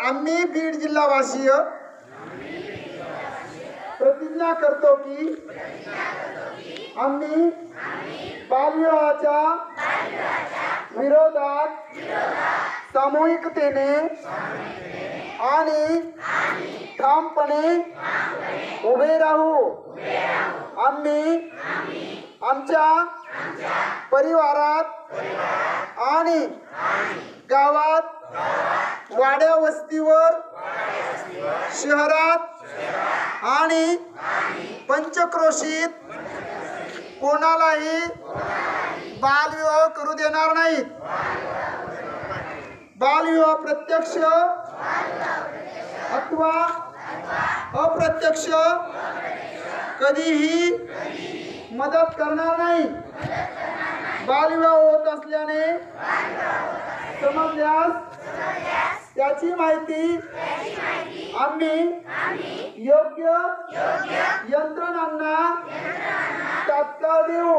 आम्ही बीड जिल्हावासीय प्रतिज्ञा करतो की आम्ही बालविवाहाच्या विरोधात सामूहिकतेने आणि ठामपणे उभे राहू। आम्ही आमच्या परिवारात आणि गावात, वाड्या वस्तीवर, शहरात आणि पंचक्रोशीत कोणालाही बालविवाह करू देणार नाहीत। बालविवाह प्रत्यक्ष अथवा अप्रत्यक्ष कधीही मदत करणार नाही। बालविवाह होत असल्याने समजल्यास त्याची माहिती आम्ही योग्य यंत्रणांना तात्काळ देऊ।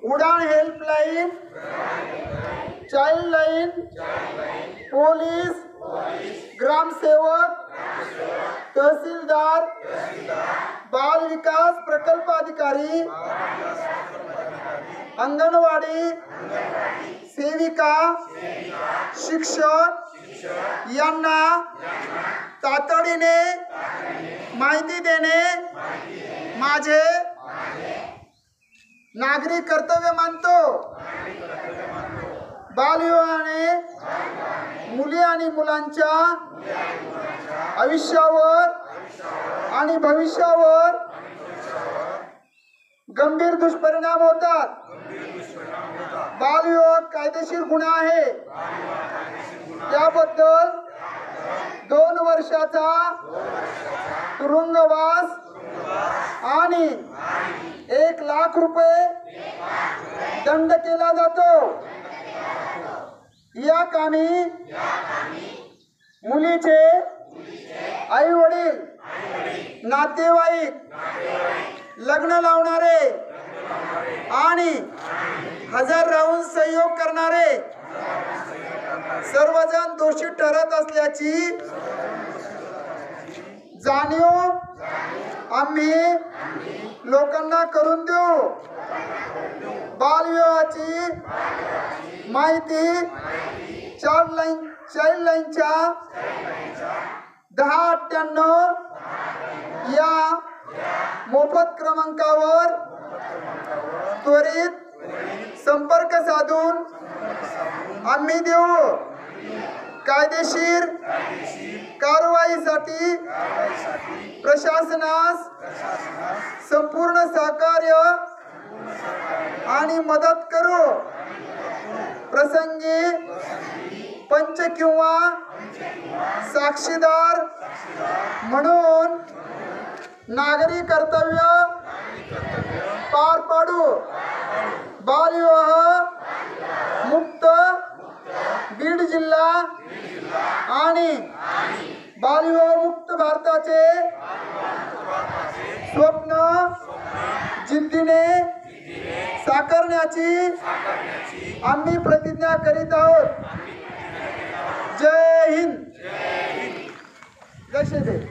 उडान हेल्पलाईन, चाइल्डलाईन, पोलीस, ग्रामसेवक, तहसीलदार, बाल विकास प्रकल्प अधिकारी, अंगणवाडी सेविका, शिक्षक यांना तातडीने माहिती देणे माझे नागरी कर्तव्य मानतो। बालविवाहाने मुली आणि मुलांच्या आयुष्यावर आणि भविष्यावर गंभीर दुष्परिणाम होतात। बालविवाह कायदेशीर गुन्हा आहे। त्याबद्दल 2 वर्षाचा तुरुंगवास आणि 1 लाख रुपये दंड केला जातो। या कामी मुलीचे आई वडील, नातेवाईक, लग्न लावणारे आणि हजर राहून सहयोग करणारे सर्वजण दोषी ठरत असल्याची जाणीव आम्ही लोकांना करून देऊ। बालविवाहाची माहिती चाइल्डलाईनच्या 1098 या मोफत क्रमांकावर त्वरित संपर्क साधून आम्ही देऊ। कायदेशीर कारवाईसाठी प्रशासनास संपूर्ण सहकार्य आणि मदत करू। प्रसंगी पंच किंवा साक्षीदार म्हणून नागरी कर्तव्य पार पाडू। बालविवाह मुक्त बीड जिल्हा आणि बालविवाह मुक्त भारताचे स्वप्न जिद्दीने साकारण्याची आम्ही प्रतिज्ञा करीत आहोत। जय हिंद, जय श्री देव।